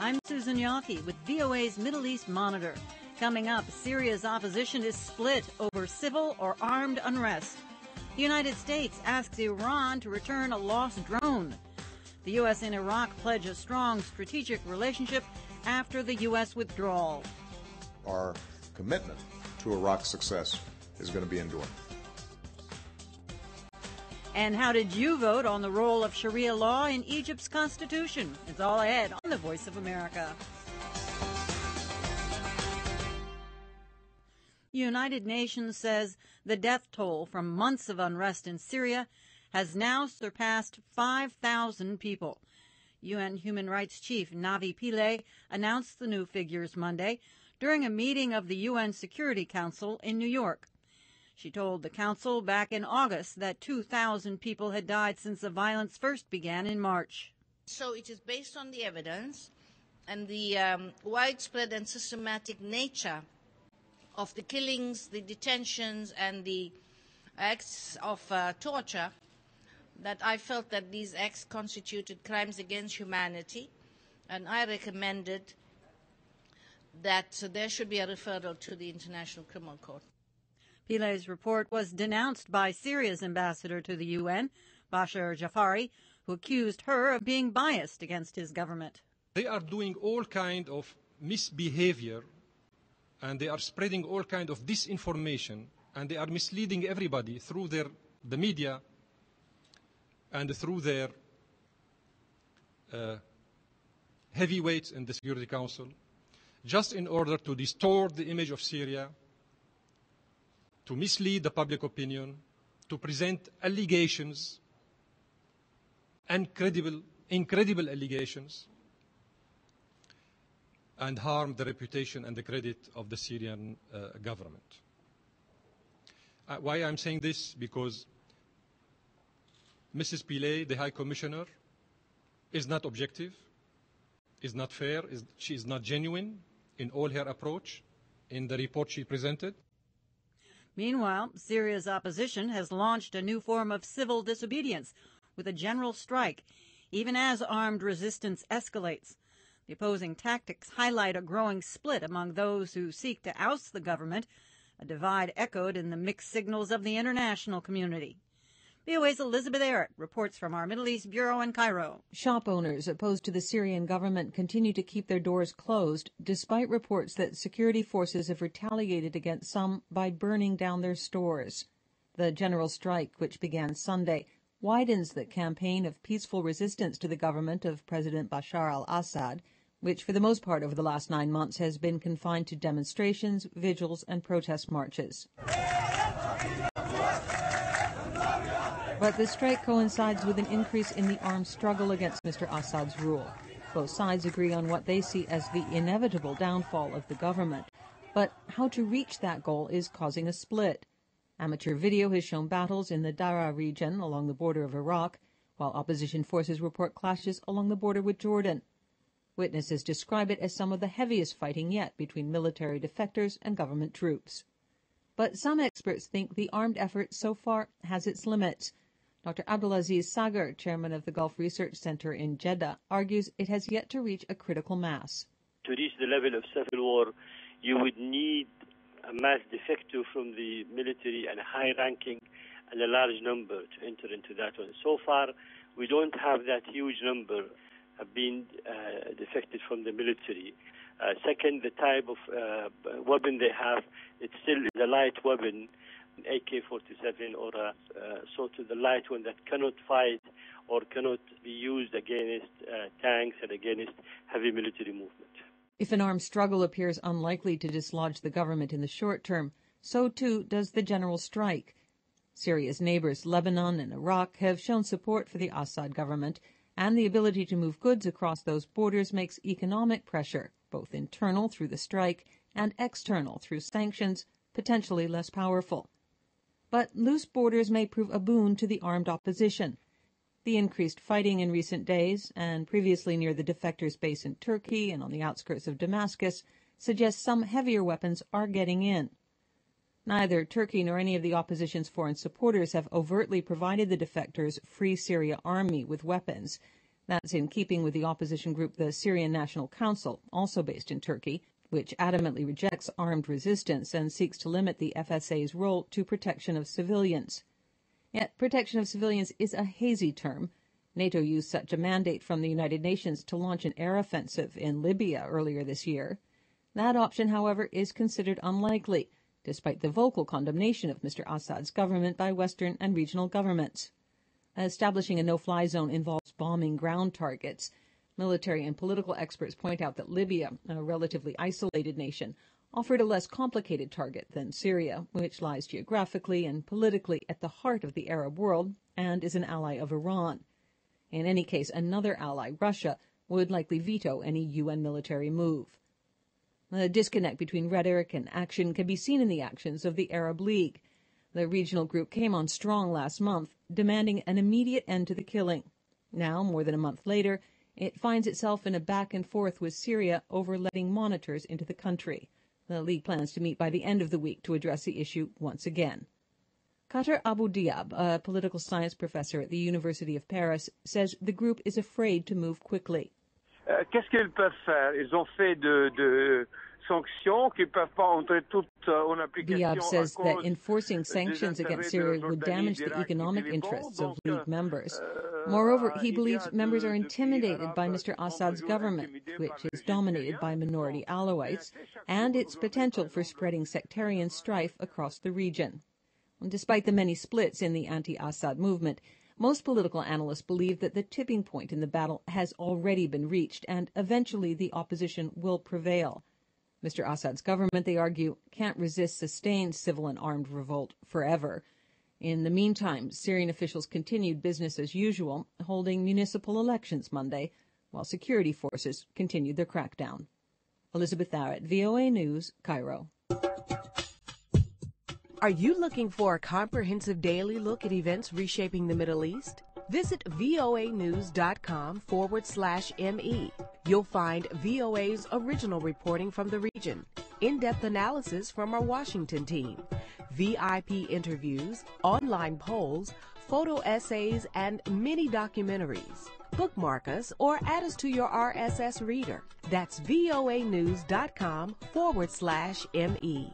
I'm Susan Yawkey with VOA's Middle East Monitor. Coming up, Syria's opposition is split over civil or armed unrest. The United States asks Iran to return a lost drone. The U.S. and Iraq pledge a strong strategic relationship after the U.S. withdrawal. Our commitment to Iraq's success is going to be enduring. And how did you vote on the role of Sharia law in Egypt's constitution? It's all ahead on The Voice of America. United Nations says the death toll from months of unrest in Syria has now surpassed 5,000 people. UN Human Rights Chief Navi Pillay announced the new figures Monday during a meeting of the UN Security Council in New York. She told the Council back in August that 2,000 people had died since the violence first began in March. So it is based on the evidence and the widespread and systematic nature of the killings, the detentions, and the acts of torture that I felt that these acts constituted crimes against humanity, and I recommended that there should be a referral to the International Criminal Court. Pilay's report was denounced by Syria's ambassador to the UN, Bashar Jafari, who accused her of being biased against his government. They are doing all kind of misbehavior, and they are spreading all kind of disinformation, and they are misleading everybody through the media and through their heavyweights in the Security Council, just in order to distort the image of Syria, to mislead the public opinion, to present allegations, incredible allegations, and harm the reputation and the credit of the Syrian government. Why I'm saying this? Because Mrs. Pillay, the High Commissioner, is not objective, is not fair, she is not genuine in all her approach in the report she presented. Meanwhile, Syria's opposition has launched a new form of civil disobedience with a general strike, even as armed resistance escalates. The opposing tactics highlight a growing split among those who seek to oust the government, a divide echoed in the mixed signals of the international community. VOA's Elizabeth Errett reports from our Middle East Bureau in Cairo. Shop owners opposed to the Syrian government continue to keep their doors closed, despite reports that security forces have retaliated against some by burning down their stores. The general strike, which began Sunday, widens the campaign of peaceful resistance to the government of President Bashar al-Assad, which for the most part over the last 9 months has been confined to demonstrations, vigils, and protest marches. But the strike coincides with an increase in the armed struggle against Mr. Assad's rule. Both sides agree on what they see as the inevitable downfall of the government. But how to reach that goal is causing a split. Amateur video has shown battles in the Daraa region along the border of Iraq, while opposition forces report clashes along the border with Jordan. Witnesses describe it as some of the heaviest fighting yet between military defectors and government troops. But some experts think the armed effort so far has its limits. Dr. Abdulaziz Sagar, chairman of the Gulf Research Center in Jeddah, argues it has yet to reach a critical mass. To reach the level of civil war, you would need a mass defector from the military and a high-ranking and a large number to enter into that one. So far, we don't have that huge number being defected from the military. Second, the type of weapon they have, it still is a light weapon, an AK-47 or a sort of the light one that cannot fight or cannot be used against tanks and against heavy military movement. If an armed struggle appears unlikely to dislodge the government in the short term, so too does the general strike. Syria's neighbors, Lebanon and Iraq, have shown support for the Assad government, and the ability to move goods across those borders makes economic pressure, both internal through the strike and external through sanctions, potentially less powerful. But loose borders may prove a boon to the armed opposition. The increased fighting in recent days, and previously near the defectors' base in Turkey and on the outskirts of Damascus, suggests some heavier weapons are getting in. Neither Turkey nor any of the opposition's foreign supporters have overtly provided the defectors' Free Syria Army with weapons. That's in keeping with the opposition group the Syrian National Council, also based in Turkey, which adamantly rejects armed resistance and seeks to limit the FSA's role to protection of civilians. Yet protection of civilians is a hazy term. NATO used such a mandate from the United Nations to launch an air offensive in Libya earlier this year. That option, however, is considered unlikely, despite the vocal condemnation of Mr. Assad's government by Western and regional governments. Establishing a no-fly zone involves bombing ground targets. Military and political experts point out that Libya, a relatively isolated nation, offered a less complicated target than Syria, which lies geographically and politically at the heart of the Arab world and is an ally of Iran. In any case, another ally, Russia, would likely veto any UN military move. The disconnect between rhetoric and action can be seen in the actions of the Arab League. The regional group came on strong last month, demanding an immediate end to the killing. Now, more than a month later, it finds itself in a back-and-forth with Syria over letting monitors into the country. The League plans to meet by the end of the week to address the issue once again. Qatar Abu Diab, a political science professor at the University of Paris, says the group is afraid to move quickly. Qu'est-ce qu'ils peuvent faire? Ils ont fait de sanctions qui peuvent pas entrer toutes en application. Diab says that enforcing sanctions against Syria would damage the economic interests of League members. Moreover, he believes members are intimidated by Mr. Assad's government, which is dominated by minority Alawites, and its potential for spreading sectarian strife across the region. Despite the many splits in the anti-Assad movement, most political analysts believe that the tipping point in the battle has already been reached and eventually the opposition will prevail. Mr. Assad's government, they argue, can't resist sustained civil and armed revolt forever. In the meantime, Syrian officials continued business as usual, holding municipal elections Monday, while security forces continued their crackdown. Elizabeth Barrett, VOA News, Cairo. Are you looking for a comprehensive daily look at events reshaping the Middle East? Visit voanews.com/ME. You'll find VOA's original reporting from the region, in-depth analysis from our Washington team, VIP interviews, online polls, photo essays, and mini documentaries. Bookmark us or add us to your RSS reader. That's voanews.com/ME.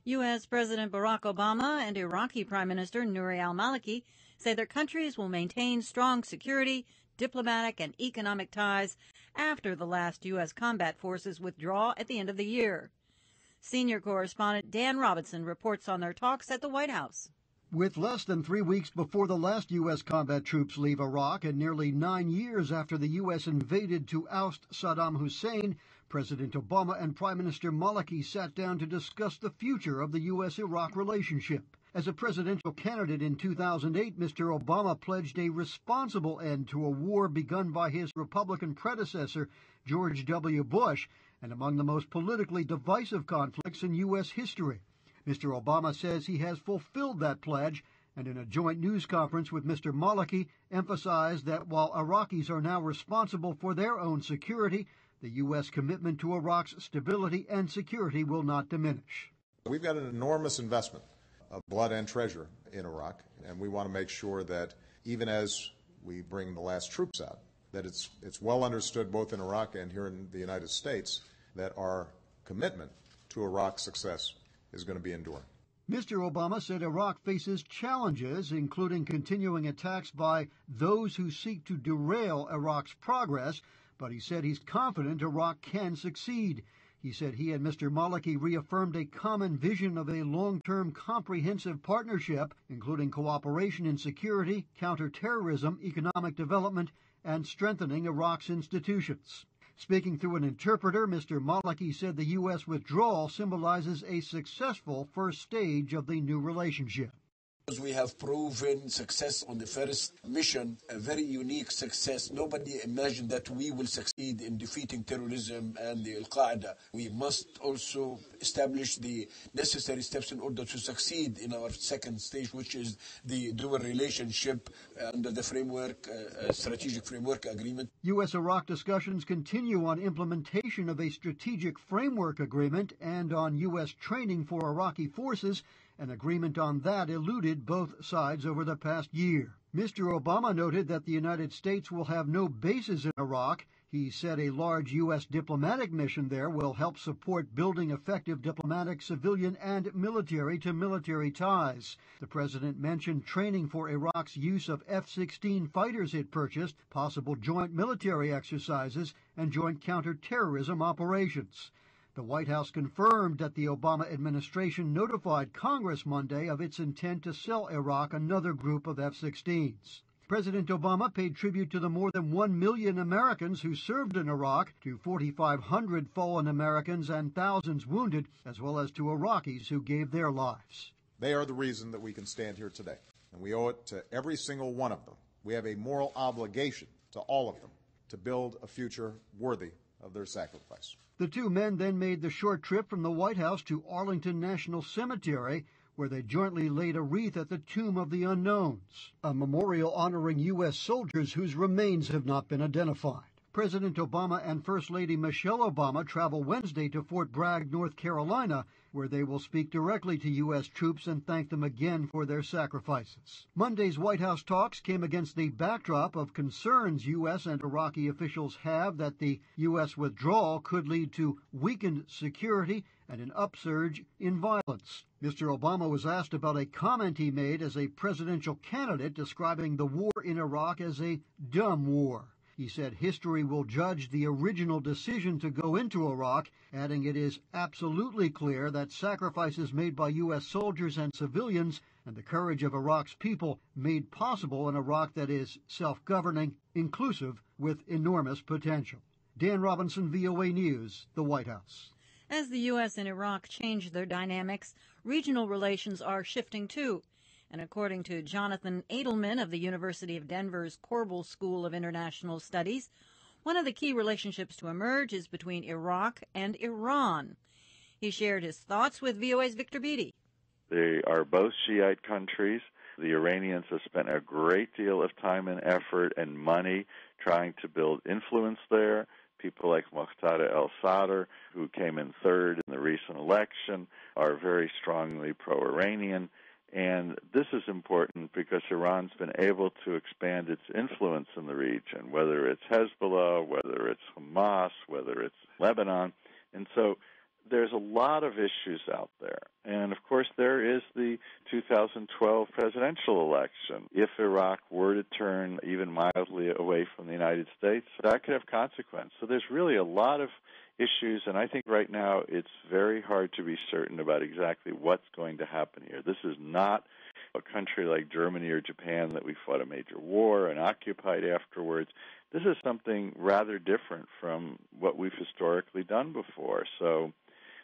U.S. President Barack Obama and Iraqi Prime Minister Nouri al-Maliki say their countries will maintain strong security, diplomatic, and economic ties after the last U.S. combat forces withdraw at the end of the year. Senior correspondent Dan Robinson reports on their talks at the White House. With less than 3 weeks before the last U.S. combat troops leave Iraq and nearly 9 years after the U.S. invaded to oust Saddam Hussein, President Obama and Prime Minister Maliki sat down to discuss the future of the U.S.-Iraq relationship. As a presidential candidate in 2008, Mr. Obama pledged a responsible end to a war begun by his Republican predecessor, George W. Bush, and among the most politically divisive conflicts in U.S. history. Mr. Obama says he has fulfilled that pledge, and in a joint news conference with Mr. Maliki, emphasized that while Iraqis are now responsible for their own security, the U.S. commitment to Iraq's stability and security will not diminish. We've got an enormous investment of blood and treasure in Iraq, and we want to make sure that even as we bring the last troops out, that it's well understood both in Iraq and here in the United States that our commitment to Iraq's success is going to be enduring. Mr. Obama said Iraq faces challenges, including continuing attacks by those who seek to derail Iraq's progress, but he said he's confident Iraq can succeed. He said he and Mr. Maliki reaffirmed a common vision of a long-term comprehensive partnership, including cooperation in security, counterterrorism, economic development, and strengthening Iraq's institutions. Speaking through an interpreter, Mr. Maliki said the U.S. withdrawal symbolizes a successful first stage of the new relationship. We have proven success on the first mission, a very unique success. Nobody imagined that we will succeed in defeating terrorism and the Al-Qaeda. We must also establish the necessary steps in order to succeed in our second stage, which is the dual relationship under the framework, strategic framework agreement. U.S.-Iraq discussions continue on implementation of a strategic framework agreement and on U.S. training for Iraqi forces An agreement on that eluded both sides over the past year. Mr. Obama noted that the United States will have no bases in Iraq. He said a large U.S. diplomatic mission there will help support building effective diplomatic, civilian, and military-to-military ties. The president mentioned training for Iraq's use of F-16 fighters it purchased, possible joint military exercises, and joint counterterrorism operations. The White House confirmed that the Obama administration notified Congress Monday of its intent to sell Iraq another group of F-16s. President Obama paid tribute to the more than 1 million Americans who served in Iraq, to 4,500 fallen Americans and thousands wounded, as well as to Iraqis who gave their lives. They are the reason that we can stand here today, and we owe it to every single one of them. We have a moral obligation to all of them to build a future worthy of their sacrifice. The two men then made the short trip from the White House to Arlington National Cemetery, where they jointly laid a wreath at the Tomb of the Unknowns, a memorial honoring U.S. soldiers whose remains have not been identified. President Obama and First Lady Michelle Obama travel Wednesday to Fort Bragg, North Carolina, where they will speak directly to U.S. troops and thank them again for their sacrifices. Monday's White House talks came against the backdrop of concerns U.S. and Iraqi officials have that the U.S. withdrawal could lead to weakened security and an upsurge in violence. Mr. Obama was asked about a comment he made as a presidential candidate describing the war in Iraq as a dumb war. He said history will judge the original decision to go into Iraq, adding it is absolutely clear that sacrifices made by U.S. soldiers and civilians and the courage of Iraq's people made possible an Iraq that is self-governing, inclusive, with enormous potential. Dan Robinson, VOA News, the White House. As the U.S. and Iraq change their dynamics, regional relations are shifting too. And according to Jonathan Edelman of the University of Denver's Corbel School of International Studies, one of the key relationships to emerge is between Iraq and Iran. He shared his thoughts with VOA's Victor Beattie. They are both Shiite countries. The Iranians have spent a great deal of time and effort and money trying to build influence there. People like Muqtada al-Sadr, who came in third in the recent election, are very strongly pro-Iranian. And this is important because Iran's been able to expand its influence in the region, whether it's Hezbollah, whether it's Hamas, whether it's Lebanon. And so there's a lot of issues out there. And, of course, there is the 2012 presidential election. If Iraq were to turn even mildly away from the United States, that could have consequences. So there's really a lot of issues, and I think right now it's very hard to be certain about exactly what's going to happen here. This is not a country like Germany or Japan that we fought a major war and occupied afterwards. This is something rather different from what we've historically done before. So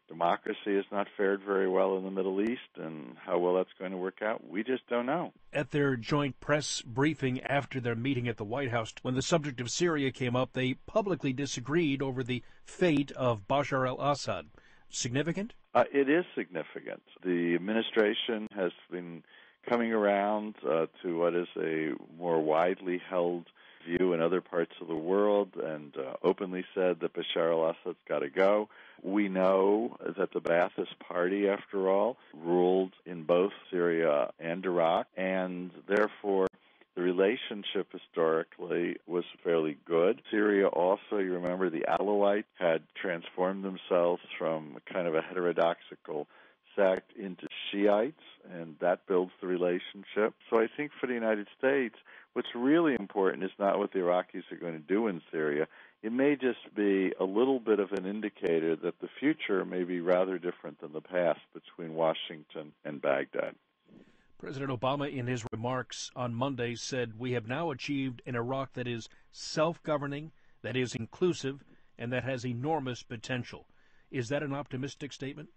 democracy has not fared very well in the Middle East, and how well that's going to work out, we just don't know. At their joint press briefing after their meeting at the White House, when the subject of Syria came up, they publicly disagreed over the fate of Bashar al-Assad. Significant? It is significant. The administration has been coming around to what is a more widely held view in other parts of the world and openly said that Bashar al-Assad's got to go. We know that the Ba'athist Party, after all, ruled in both Syria and Iraq, and therefore the relationship historically was fairly good. Syria also, you remember, the Alawites had transformed themselves from kind of a heterodoxical sect into Shiites, and that builds the relationship. So I think for the United States, what's really important is not what the Iraqis are going to do in Syria. It may just be a little bit of an indicator that the future may be rather different than the past between Washington and Baghdad. President Obama, in his remarks on Monday, said, "We have now achieved an Iraq that is self-governing, that is inclusive, and that has enormous potential." Is that an optimistic statement?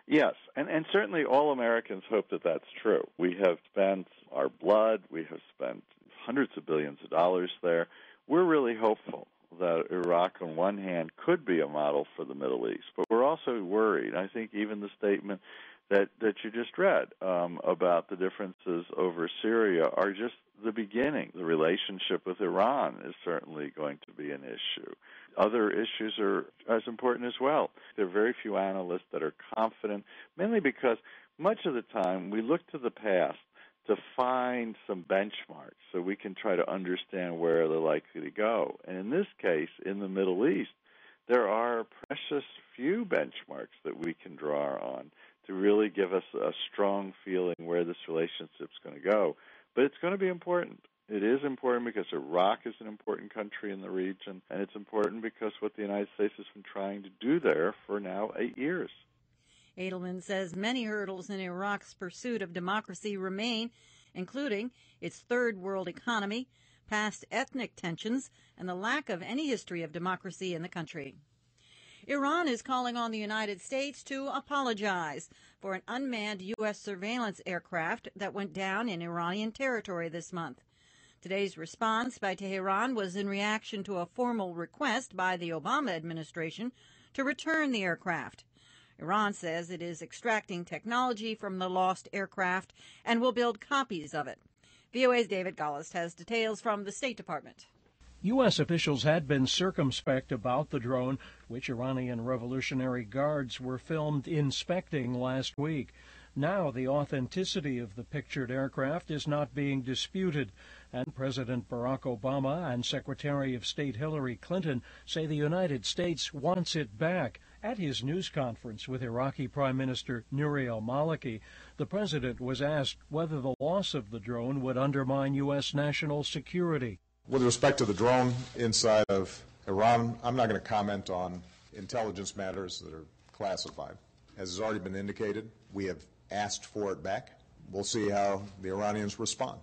Yes, and certainly all Americans hope that that's true. We have spent our blood, we have spent hundreds of billions of dollars there. We're really hopeful that Iraq, on one hand, could be a model for the Middle East, but we're also worried. I think even the statement that you just read about the differences over Syria are just the beginning. The relationship with Iran is certainly going to be an issue. Other issues are as important as well. There are very few analysts that are confident, mainly because much of the time we look to the past to find some benchmarks so we can try to understand where they're likely to go. And in this case, in the Middle East, there are precious few benchmarks that we can draw on to really give us a strong feeling where this relationship's going to go. But it's going to be important. It is important because Iraq is an important country in the region, and it's important because what the United States has been trying to do there for now 8 years. Edelman says many hurdles in Iraq's pursuit of democracy remain, including its third world economy, past ethnic tensions, and the lack of any history of democracy in the country. Iran is calling on the United States to apologize for an unmanned U.S. surveillance aircraft that went down in Iranian territory this month. Today's response by Tehran was in reaction to a formal request by the Obama administration to return the aircraft. Iran says it is extracting technology from the lost aircraft and will build copies of it. VOA's David Gollust has details from the State Department. U.S. officials had been circumspect about the drone, which Iranian Revolutionary Guards were filmed inspecting last week. Now the authenticity of the pictured aircraft is not being disputed, and President Barack Obama and Secretary of State Hillary Clinton say the United States wants it back. At his news conference with Iraqi Prime Minister Nouri al-Maliki, the president was asked whether the loss of the drone would undermine U.S. national security. With respect to the drone inside of Iran, I'm not going to comment on intelligence matters that are classified. As has already been indicated, we have asked for it back. We'll see how the Iranians respond.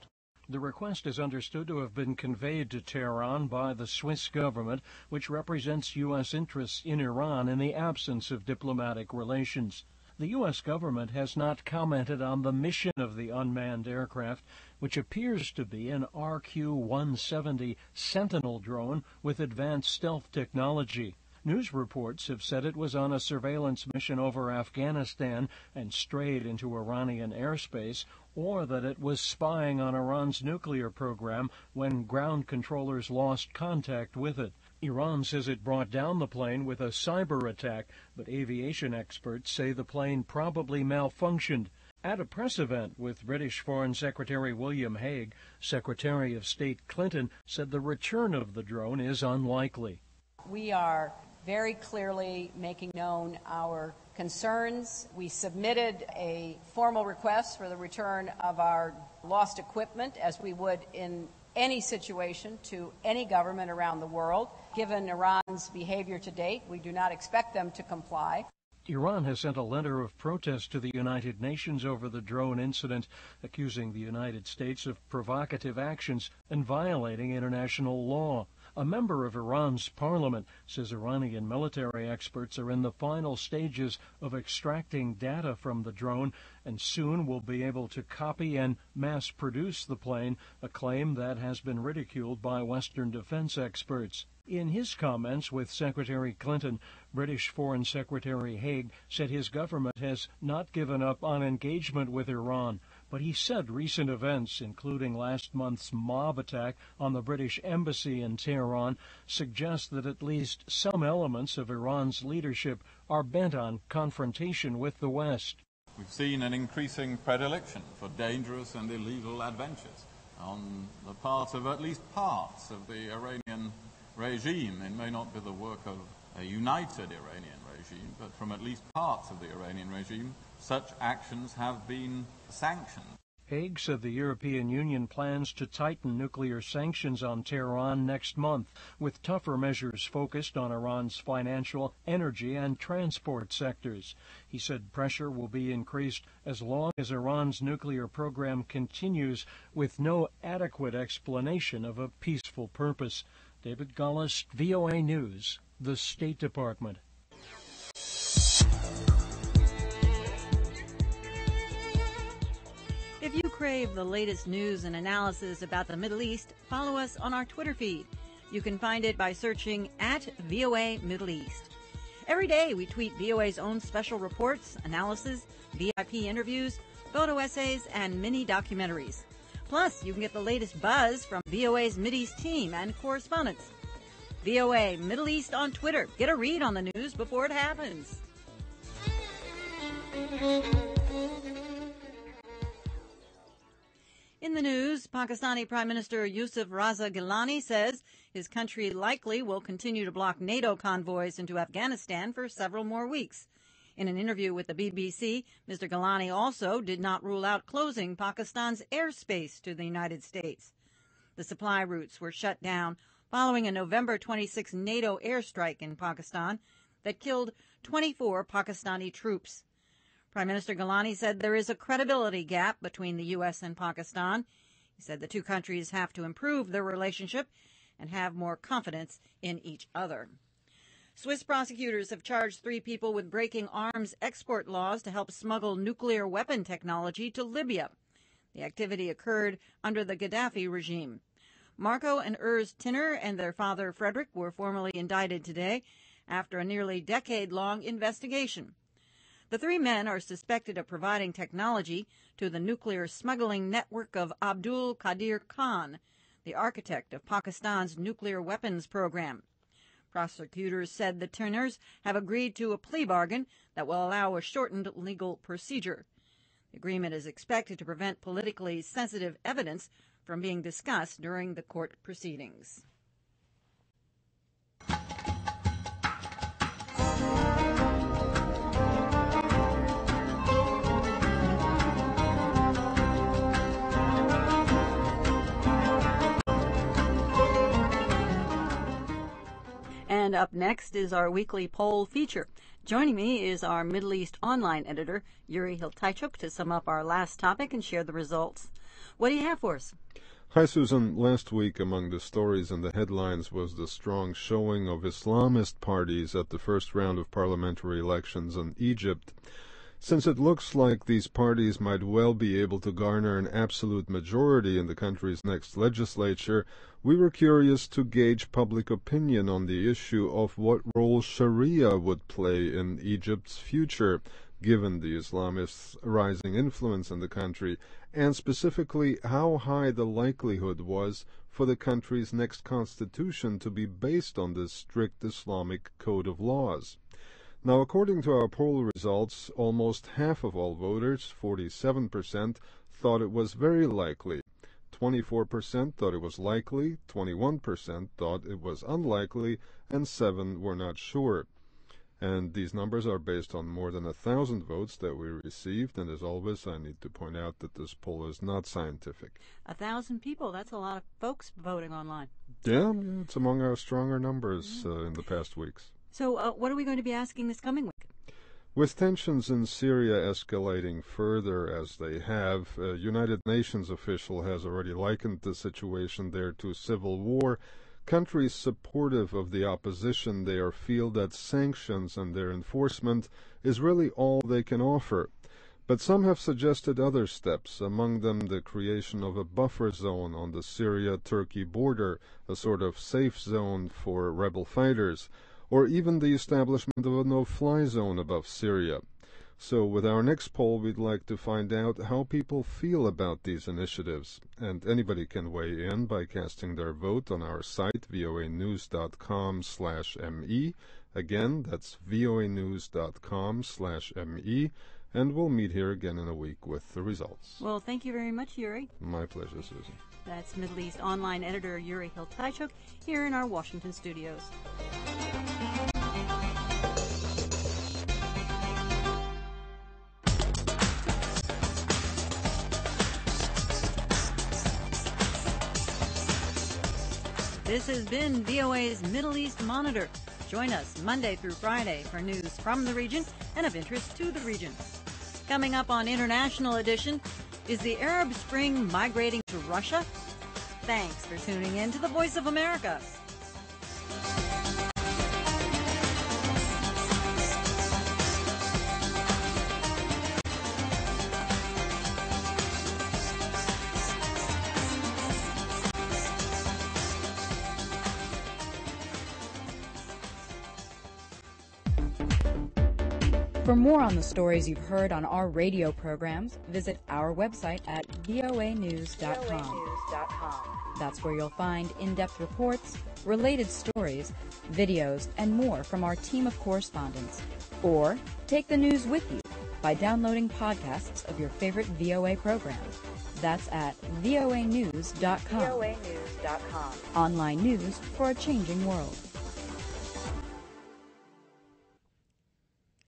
The request is understood to have been conveyed to Tehran by the Swiss government, which represents U.S. interests in Iran in the absence of diplomatic relations. The U.S. government has not commented on the mission of the unmanned aircraft, which appears to be an RQ-170 Sentinel drone with advanced stealth technology. News reports have said it was on a surveillance mission over Afghanistan and strayed into Iranian airspace, or that it was spying on Iran's nuclear program when ground controllers lost contact with it. Iran says it brought down the plane with a cyber attack, but aviation experts say the plane probably malfunctioned. At a press event with British Foreign Secretary William Hague, Secretary of State Clinton said the return of the drone is unlikely. We are very clearly making known our concerns. We submitted a formal request for the return of our lost equipment, as we would in any situation, to any government around the world. Given Iran's behavior to date, we do not expect them to comply. Iran has sent a letter of protest to the United Nations over the drone incident, accusing the United States of provocative actions and violating international law. A member of Iran's parliament says Iranian military experts are in the final stages of extracting data from the drone and soon will be able to copy and mass-produce the plane, a claim that has been ridiculed by Western defense experts. In his comments with Secretary Clinton, British Foreign Secretary Hague said his government has not given up on engagement with Iran, but he said recent events, including last month's mob attack on the British embassy in Tehran, suggest that at least some elements of Iran's leadership are bent on confrontation with the West. We've seen an increasing predilection for dangerous and illegal adventures on the part of at least parts of the Iranian regime. It may not be the work of a united Iranian regime, but from at least parts of the Iranian regime, such actions have been sanctioned. Hague said the European Union plans to tighten nuclear sanctions on Tehran next month, with tougher measures focused on Iran's financial, energy, and transport sectors. He said pressure will be increased as long as Iran's nuclear program continues with no adequate explanation of a peaceful purpose. David Gollust, VOA News, the State Department. If you crave the latest news and analysis about the Middle East, follow us on our Twitter feed. You can find it by searching @VOA Middle East. Every day we tweet VOA's own special reports, analysis, VIP interviews, photo essays, and mini documentaries. Plus, you can get the latest buzz from VOA's Mideast team and correspondents. VOA Middle East on Twitter. Get a read on the news before it happens. In the news, Pakistani Prime Minister Yusuf Raza Gilani says his country likely will continue to block NATO convoys into Afghanistan for several more weeks. In an interview with the BBC, Mr. Gilani also did not rule out closing Pakistan's airspace to the United States. The supply routes were shut down following a November 26 NATO airstrike in Pakistan that killed 24 Pakistani troops. Prime Minister Gilani said there is a credibility gap between the U.S. and Pakistan. He said the two countries have to improve their relationship and have more confidence in each other. Swiss prosecutors have charged 3 people with breaking arms export laws to help smuggle nuclear weapon technology to Libya. The activity occurred under the Gaddafi regime. Marco and Urs Tinner and their father Frederick were formally indicted today after a nearly decade-long investigation. The 3 men are suspected of providing technology to the nuclear smuggling network of Abdul Qadir Khan, the architect of Pakistan's nuclear weapons program. Prosecutors said the Tinners have agreed to a plea bargain that will allow a shortened legal procedure. The agreement is expected to prevent politically sensitive evidence from being discussed during the court proceedings. And up next is our weekly poll feature. Joining me is our Middle East online editor, Yuri Hiltaichuk, to sum up our last topic and share the results. What do you have for us? Hi, Susan. Last week, among the stories in the headlines was the strong showing of Islamist parties at the first round of parliamentary elections in Egypt. Since it looks like these parties might well be able to garner an absolute majority in the country's next legislature, we were curious to gauge public opinion on the issue of what role Sharia would play in Egypt's future, given the Islamists' rising influence in the country, and specifically how high the likelihood was for the country's next constitution to be based on this strict Islamic code of laws. Now, according to our poll results, almost half of all voters, 47%, thought it was very likely. 24% thought it was likely, 21% thought it was unlikely, and 7% were not sure. And these numbers are based on more than 1,000 votes that we received, and as always, I need to point out that this poll is not scientific. 1,000 people, that's a lot of folks voting online. Yeah, it's among our stronger numbers in the past weeks. So what are we going to be asking this coming week? With tensions in Syria escalating further as they have, a United Nations official has already likened the situation there to civil war. Countries supportive of the opposition there feel that sanctions and their enforcement is really all they can offer. But some have suggested other steps, among them the creation of a buffer zone on the Syria-Turkey border, a sort of safe zone for rebel fighters, or even the establishment of a no-fly zone above Syria. So with our next poll, we'd like to find out how people feel about these initiatives. And anybody can weigh in by casting their vote on our site, voanews.com/me. Again, that's voanews.com/me. And we'll meet here again in a week with the results. Well, thank you very much, Yuri. My pleasure, Susan. That's Middle East online editor Yuri Hiltaichuk here in our Washington studios. This has been VOA's Middle East Monitor. Join us Monday through Friday for news from the region and of interest to the region. Coming up on International Edition, is the Arab Spring migrating to Russia? Thanks for tuning in to the Voice of America. For more on the stories you've heard on our radio programs, visit our website at voanews.com. That's where you'll find in-depth reports, related stories, videos, and more from our team of correspondents. Or take the news with you by downloading podcasts of your favorite VOA programs. That's at voanews.com. voanews.com. Online news for a changing world.